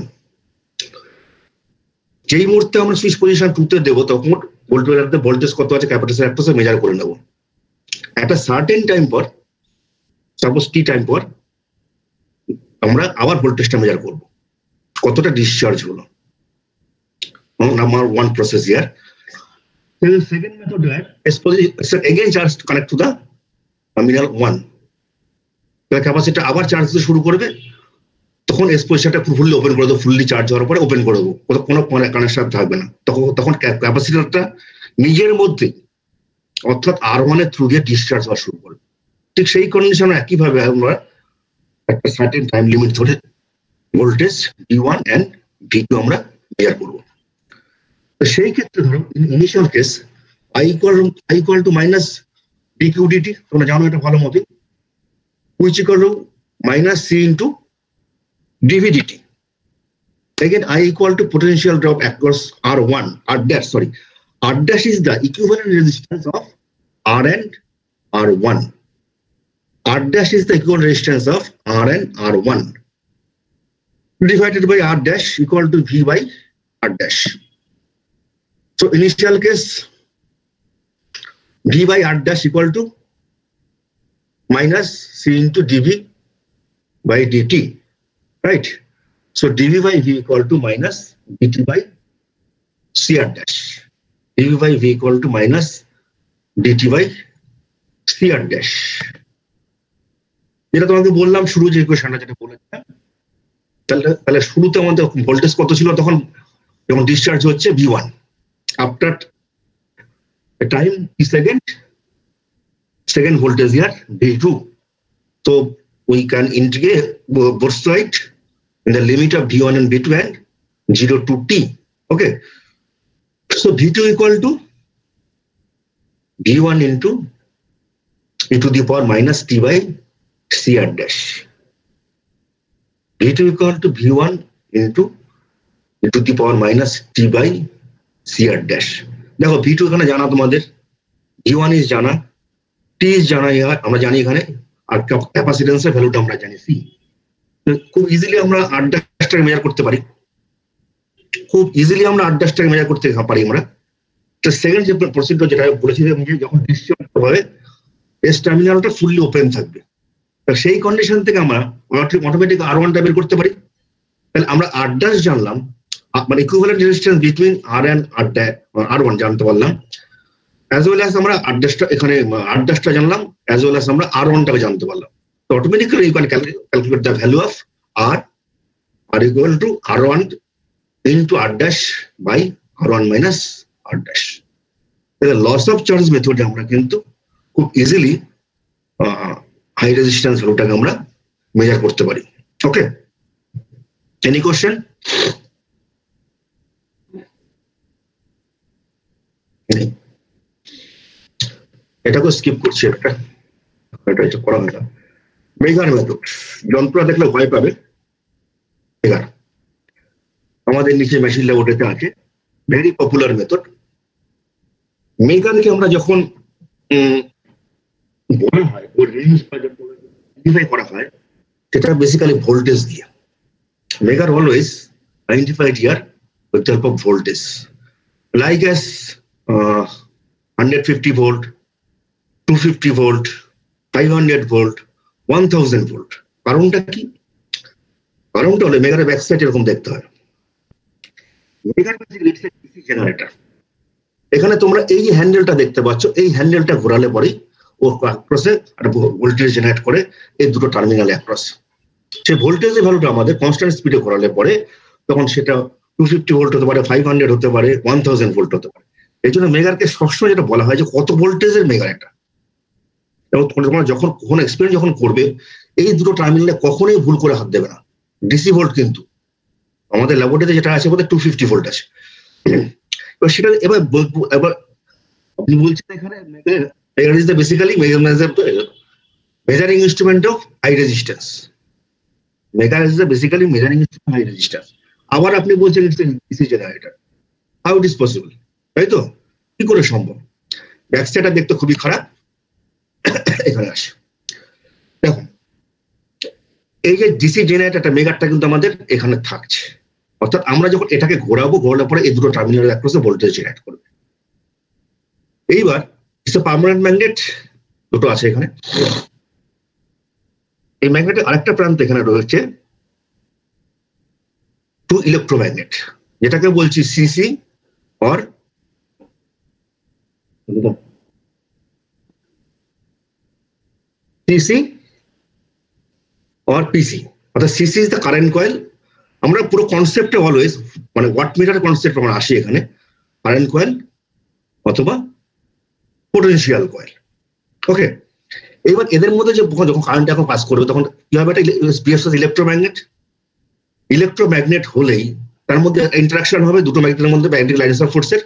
যেই মুহূর্তে আমরা সুইচ পজিশন 2 তে দেবো, তখন ভোল্টেজ কত আছে ক্যাপাসিটর অ্যাক্রসে মেজার করে নেব। একটা সার্টেন টাইম পর, সাপোজ টি টাইম পর, আমরা আবার ভোল্টেজটা মেজার করব, কতটা ডিসচার্জ হলো। Number 1 process here. The second method where again charge connect to the terminal 1. Capacitor আবার চার্জ দিতে শুরু করবে, তখন এক্সপোজারটা ফুললি ওপেন করে দেবো, ফুললি চার্জ হওয়ার পরে ওপেন করে দেবো, কোনো কানেকশন থাকবে না। তখন ক্যাপাসিটরটা নিজের মধ্যে অর্থাৎ R1 এর থ্রু দিয়ে ডিসচার্জ হওয়া শুরু করবে। ঠিক সেই কন্ডিশনে একইভাবে আমরা একটা সার্টেন টাইম লিমিট ধরে ভোল্টেজ V1 এন্ড V2 আমরা মেজার করবো। তো সেই ক্ষেত্রে ধরো initial case I equal to minus dq dt, তোমরা জানো এটা ভালো মতোই, which equal to minus C into dv dt. Again I equal to potential drop across R1, R dash is the equivalent resistance of R and R1. R dash is the equivalent resistance of R and R1 divided by R dash equal to V by R dash. So initial case V by R dash equal to minus C into dV by dt, right? So dV by V equal to minus dt by CR dash. dV by V equal to minus dt by CR dash. যেটা তোমাকে বললাম শুরু যে ইকুয়েশনটা যেটা বলেছিলাম, তাহলে শুরুতে আমাদের ভোল্টেজ কত ছিল তখন যখন ডিসচার্জ হচ্ছে V1, after time t second voltage here V2. So we can integrate both sides in the limit of V1 and V2 and 0 to t. Okay, so V2 equal to V1 into e to the power minus t by CR dash. V2 equal to V1 into e to the power minus t by CR dash. দেখো V2 এখানে জানা তোমাদের, V1 is জানা, t is জানা, আমরা জানি এখানে, আর ক্যাপাসিটেন্সের ভ্যালুটা আমরা জানি C। খুব ইজিলি আমরা R ড্যাশটাকে মেজার করতে পারি, আমরা। তো সেকেন্ড যে প্রসিডিউর যেটা বলেছি যে যখন ডিসচার্জ হবে এস টার্মিনালটা ফুললি ওপেন থাকবে, সেই কন্ডিশন থেকে আমরা অটোমেটিক R1 টা বের করতে পারি। তাহলে আমরা R ড্যাশ জানলাম, মানে equivalent resistance between R and R1 জানতে পারলাম, অ্যাজ ওয়েল অ্যাজ আমরা R ড্যাশটা এখানে R ড্যাশটা জানলাম, অ্যাজ ওয়েল অ্যাজ আমরা R1 টাকে জানতে পারলাম। তো automatically you can calculate the value of R equal to R1 into R dash by R1 minus R dash. তাহলে লস অফ চার্জ মেথডে আমরা কিন্তু খুব ইজিলি হাই রেজিস্ট্যান্স ভ্যালুটাকে আমরা মেজার করতে পারি। ওকে, এনি কোশ্চেন? এটাকে স্কিপ করছি, এটা করা হয় না। মেগার মেথড, যন্ত্র দেখলে ভয় পাবে। মেগার আমাদের নিচে মেশিন ল্যাবরেটরিতে আছে, ভেরি পপুলার মেথড। মেগারকে আমরা যখন বলা হয় ওর রেঞ্জ আইডেন্টিফাই করা হয়, সেটা বেসিক্যালি ভোল্টেজ দিয়ে। Megger always identified here with help of voltage, like as 150 volt, 250 volt, 500 volt, 1000 volt. কারণটা কি? কারণটা হলো মেগারের ব্যাক সাইড এরকম দেখতে হয়। Megger basically it's a DC generator. এখানে তোমরা এই যে হ্যান্ডেলটা দেখতে পাচ্ছ, এই হ্যান্ডেলটা ঘোরালে পরেই ও অ্যাক্রসে একটা ভোল্টেজ জেনারেট করে এই দুটো টার্মিনালে অ্যাক্রস। সেই ভোল্টেজের ভ্যালুটা আমাদের কনস্ট্যান্ট স্পিডে ঘোরালে পরে তখন সেটা 250 ভোল্ট হতে পারে, 500 হতে পারে, 1000 ভোল্ট হতে পারে। এই জন্য মেগারকে সবসময় যেটা বলা হয় যে কত ভোল্টেজের মেগার এটা। এবং তোমরা যখন কখনো এক্সপেরিমেন্ট যখন করবে, এই দুটো টার্মিনালে কখনোই ভুল করে হাত দেবে না। ডিসি ভোল্ট কিন্তু আমাদের ল্যাবরেটরিতে যেটা আছে বলতে 250 ভোল্ট আছে। এবার সেটা এবার আপনি বলছেন এখানে megger is the basically measuring instrument of high resistance. Megger is the basically measuring instrument high resistance. আবার আপনি বলছেন it's DC generator, how it is possible? তাই তো, কি করে সম্ভব? ব্যাকসাইডটা দেখতে খুবই খারাপ। এখানে আসে দেখুন, এই যে ডিসি জেনারেটরটা মেগারটা কিন্তু আমাদের এখানে থাকছে, অর্থাৎ আমরা যখন এটাকে ঘোরানোর পরে এই দুটো টার্মিনালের অ্যাক্রসে ভোল্টেজ জেনারেট করবে। এইবার ইটস এ পার্মানেন্ট ম্যাগনেট, দুটো আছে এখানে। এই ম্যাগনেটের আরেকটা প্রান্ত এখানে রয়েছে টু ইলেকট্রোম্যাগনেট, যেটাকে বলছি সিসি অর সিসি or পিসি, অর্থাৎ CC is the current coil. আমরা পুরো কনসেপ্টে অলওয়েজ মানে ওয়াট মিটার কনসেপ্ট আমরা আসি এখানে, কারেন্ট কয়েল অথবা পোটেনশিয়াল কয়েল। ওকে, এবার এদের মধ্যে যে যখন কারেন্ট এখন পাস করবে তখন কি হবে, এটা ইলেকট্রোম্যাগনেট। ইলেকট্রোম্যাগনেট হলেই তার মধ্যে ইন্টারাকশন হবে দুটো ম্যাগনেটের মধ্যে, ম্যাগনেটিক লাইন্স অফ ফোর্সের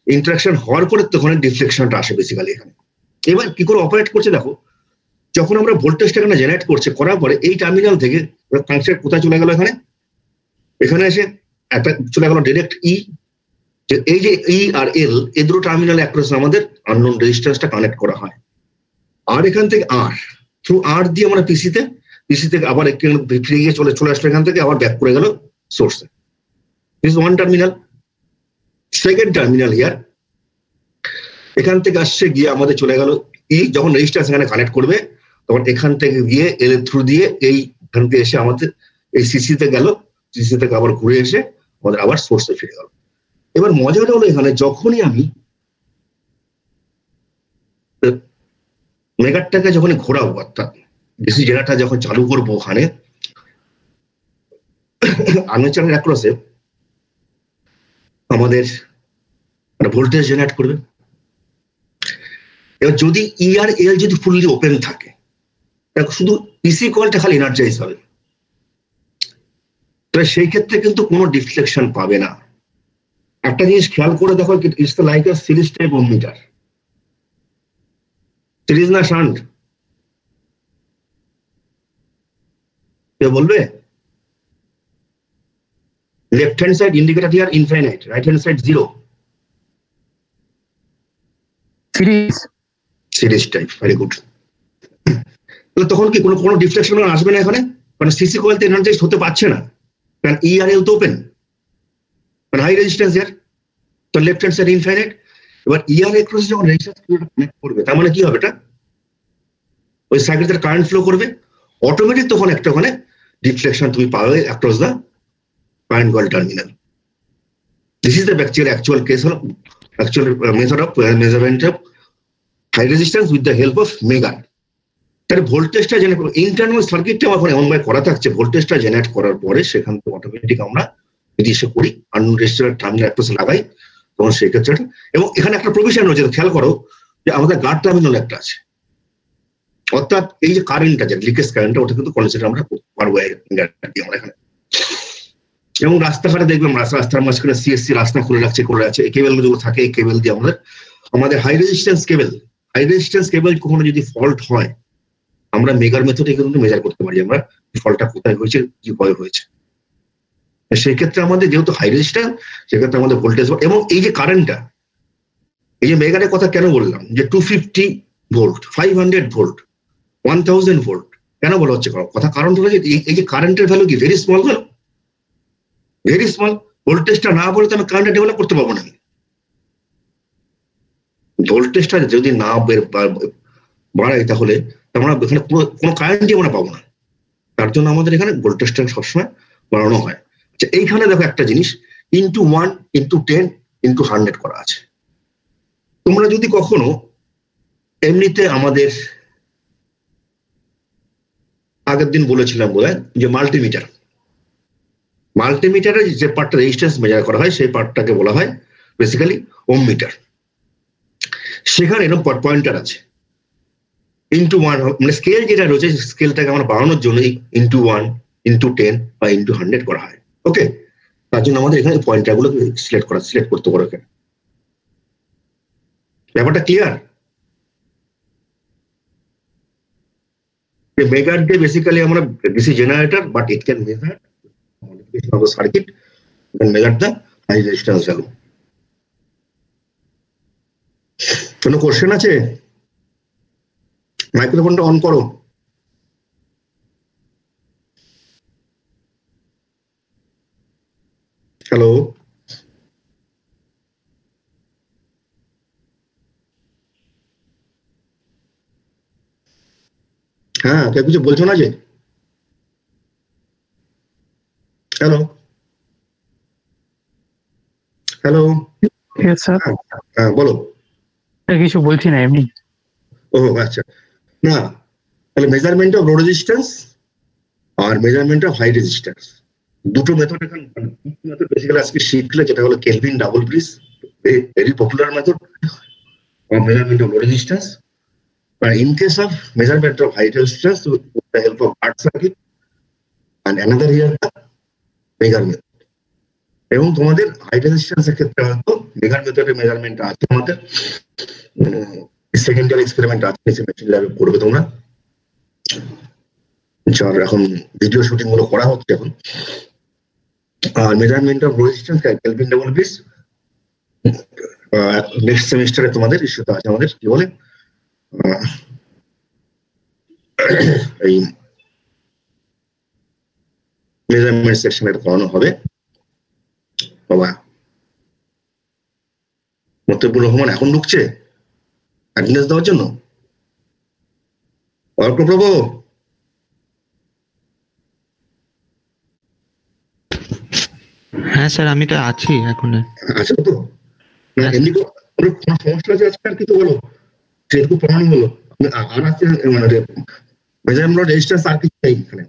ইন্টারাকশন হওয়ার পরে তখন ডিফ্লেকশনটা আসে বেসিক্যালি এখানে। এবার কি করে অপারেট করছে দেখো, যখন আমরা ভোল্টেজটা এখানে জেনারেট করছে, করার পরে এই টার্মিনাল থেকে কানেকশন কোথায় চলে গেল, এখানে এখানে এসে একটা চলে গেল ডিরেক্ট ই। এই যে ই আর এল, এই দুটো টার্মিনাল অ্যাক্রস আমাদের আননোন রেজিস্ট্যান্সটা কানেক্ট করা হয়। আর এখান থেকে আর থ্রু আর দিয়ে আমরা পিসি থেকে আবার ফিরে গিয়ে চলে আসলো, এখান থেকে আবার ব্যাক করে গেল সোর্সে। This one terminal. Second terminal here, এখান থেকে আসছে গিয়ে আমাদের চলে গেল ই। যখন রেজিস্ট্যান্স এখানে কানেক্ট করবে তখন এখান থেকে গিয়ে এল এর থ্রু দিয়ে এইখান থেকে এসে আমাদের এই সিসিতে গেল, সিসি থেকে আবার ঘুরে এসে আমাদের আবার সোর্সে ফিরে গেল। এবার মজাটা হলো এখানে যখনই আমি মেগারটাকে যখন ঘোরাবো, অর্থাৎ ডিসি জেনারেটর যখন চালু করবো, ওখানে আর্মেচারের অ্যাক্রসে আমাদের ভোল্টেজ জেনারেট করবে। এবার যদি ই আর এল যদি ফুললি ওপেন থাকে, শুধু পিসি কয়েলটা খালি এনার্জাইজ হবে, তবে সেই ক্ষেত্রে কিন্তু কোনো ডিফ্লেকশন পাবে না। একটা জিনিস খেয়াল করে দেখো, it's like a series type ohmmeter. Series না শান্ট, কে বলবে? Left hand side indicator here infinite, right hand side zero. Series type, very good. তখন কি কোনো ডিফ্লেকশন আসবে না এখানে, কারণ সিসি কয়েল তো এনার্জাইজ হতে পারছে না, কারণ ই আর এল তো ওপেন, কারণ হাই রেজিস্ট্যান্স হিয়ার, তো লেফট হ্যান্ড সাইড ইনফাইনাইট। এবার ই আর এল ক্রস যখন রেজিস্ট্যান্স কানেক্ট করবে, তার মানে কি হবে, এটা ওই সার্কিটের কারেন্ট ফ্লো করবে অটোমেটিক, তখন একটা ওখানে ডিফ্লেকশন তুমি পাবে across the current coil terminal. This is the actual case of actual method of measurement of high resistance with the help of মেগার। তাহলে ভোল্টেজটা জেনারেট করবো, ইন্টারনাল সার্কিটটা এখন এমন ভাবে করা থাকছে, ভোল্টেজটা জেনারেট করার পরে সেখান থেকে অটোমেটিক আমরা যদি এসে করি আননোন রেজিস্ট্যান্স টার্মিনাল অ্যাক্রসে লাগাই, তখন সেই ক্ষেত্রে। এবং এখানে একটা প্রভিশন রয়েছে, খেয়াল করো যে আমাদের গার্ড টার্মিনাল একটা আছে, অর্থাৎ এই যে কারেন্টটা, যে লিকেজ কারেন্টটা, ওটা কিন্তু কনসিডার আমরা পারবো আমরা এখানে। এবং রাস্তাঘাটে দেখলাম রাস্তার মাঝখানে সিএসসি রাস্তা খুলে আছে, এই কেবল যেগুলো থাকে, এই কেবল দিয়ে আমাদের হাই রেজিস্ট্যান্স কেবল কখনো যদি ফল্ট হয়, আমরা মেগার মেথডে কিন্তু মেজার করতে পারি আমরা ফল্টটা কোথায় হয়েছে, কিভাবে হয়েছে। সেই ক্ষেত্রে আমাদের যেহেতু হাই রেজিস্ট্যান্স, সেক্ষেত্রে আমাদের ভোল্টেজ এবং এই যে কারেন্টটা, এই যে মেগারের কথা কেন বললাম যে 250 ভোল্ট, 500 ভোল্ট, 1000 ভোল্ট কেন বলা হচ্ছে কথা, কারণ হলো যে এই যে কারেন্টের ভ্যালু কি very small value, very small. ভোল্টেজটা না বলে তো আমি কারেন্টটা ডেভেলপ করতে পারবো না। ভোল্টেজটা যদি না বাড়াই তাহলে আমরা এখানে কোনো কারেন্টই আমরা পাবো না। তার জন্য আমাদের এখানে ভোল্টেজটা সবসময় বাড়ানো হয়। আচ্ছা, এইখানে দেখো একটা জিনিস, ইন্টু 1 ইন্টু 10 ইন্টু 100 করা আছে। তোমরা যদি কখনো এমনিতে আমাদের আগের দিন বলেছিলাম বোধহয় যে মাল্টিমিটারের যে পার্টটা রেজিস্ট্যান্স মেজার করা হয়, সেই পার্টটাকে বলা হয় বেসিক্যালি ওম মিটার। সেখানে এরকম পয়েন্টার আছে, ইন্টু 1 মানে স্কেল যেটা রয়েছে, স্কেলটাকে আমরা বাড়ানোর জন্য ইন্টু 1 ইন্টু 10 বা ইন্টু 100 করা হয়। ওকে, তার জন্য আমাদের এখানে পয়েন্টার গুলো সিলেক্ট করতে পারো। এখানে ব্যাপারটা ক্লিয়ার? মেগার দিয়ে বেসিক্যালি আমরা DC generator, but it can measure of the circuit and measure the high resistance value. কোনো কোশ্চেন আছে? মাইক্রোফোনটা অন করো। হ্যালো, হ্যাঁ, কেউ কিছু বলছো না যে? হ্যালো হ্যালো, স্যার হ্যাঁ বলো। কিছু বলছি না, এমনি। ও আচ্ছা, না তাহলে মেজারমেন্ট অফ লো রেজিস্ট্যান্স আর মেজারমেন্ট অফ হাই রেজিস্ট্যান্স দুটো মেথড এখানে মেথড বেসিক্যালি আজকে শিখলে, যেটা হলো Kelvin double bridge, very popular method of measurement of low resistance. In case of measurement of high resistance with the help of Hart circuit, and another here the Megar method. এবং তোমাদের high resistance এর ক্ষেত্রে হয়তো মেগার মেথডের measurement আছে, আমাদের secondary experiment আছে, machine ল্যাবে করবে তোমরা, যার এখন ভিডিও শুটিং গুলো করা হচ্ছে এখন। আর measurement of resistance Kelvin double bridge next সেমিস্টারে তোমাদের ইস্যুতে আছে, আমাদের কি বলে এই মেজারমেন্ট সেকশন এটা করানো হবে। বাবা মতবুর রহমান এখন ঢুকছে অ্যাটেন্ডেন্স দেওয়ার জন্য। প্রভু হ্যাঁ স্যার, আমি তো আছি এখন। আছো তো? না এমনি কোনো সমস্যা আছে আজকে? আর কিছু বলো, সেটুকু পড়ানো হলো আর আছে মানে মেজারমেন্ট রেজিস্ট্যান্স আর কিছু নেই এখানে।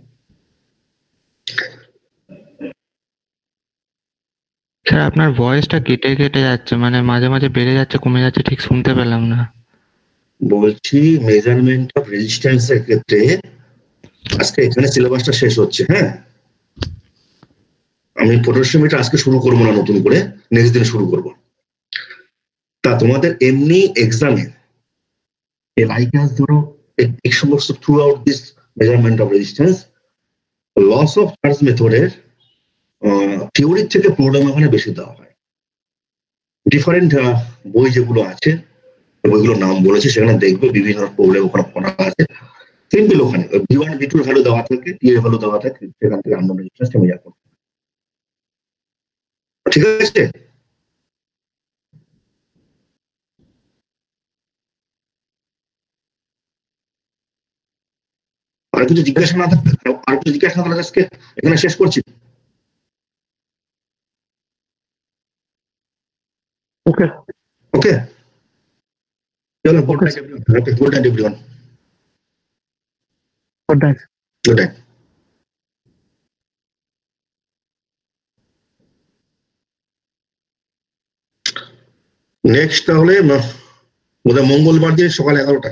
স্যার আপনার ভয়েসটা কেটে কেটে যাচ্ছে, মানে মাঝে মাঝে বেড়ে যাচ্ছে কমে যাচ্ছে, ঠিক শুনতে পেলাম না। বলছি মেজারমেন্ট অফ রেজিস্ট্যান্স এর ক্ষেত্রে আজকে এখানে সিলেবাসটা শেষ হচ্ছে। হ্যাঁ, আমি পোটেনশিওমিটার আজকে শুরু করবো না, নতুন করে নেক্সট দিন শুরু করবো। তা তোমাদের এমনি এক্সামে লাইক অ্যাজ ধরো এই সমস্ত throughout this measurement of resistance loss of charge মেথডের থিওরির থেকে প্রবলেম ওখানে বেশি দেওয়া হয়। ডিফারেন্ট বই যেগুলো আছে, বইগুলোর নাম বলেছে, সেখানে দেখবে বিভিন্ন প্রবলেম ওখানে পড়া আছে। সিম্পল ওখানে V1 V2 ভ্যালু দেওয়া থাকে, টি এর ভ্যালু দেওয়া থাকে, সেখান থেকে আননোন রেজিস্ট্যান্সটা মেজার করতে। ঠিক আছে, আর কিছু জিজ্ঞাসা না থাকলে আজকে এখানে শেষ করছি। ওকে ওকে, চলো, good night everyone. Okay, good night everyone. Good night. Good night. Next তাহলে বোধহয় মঙ্গলবার দিন সকাল 11টা।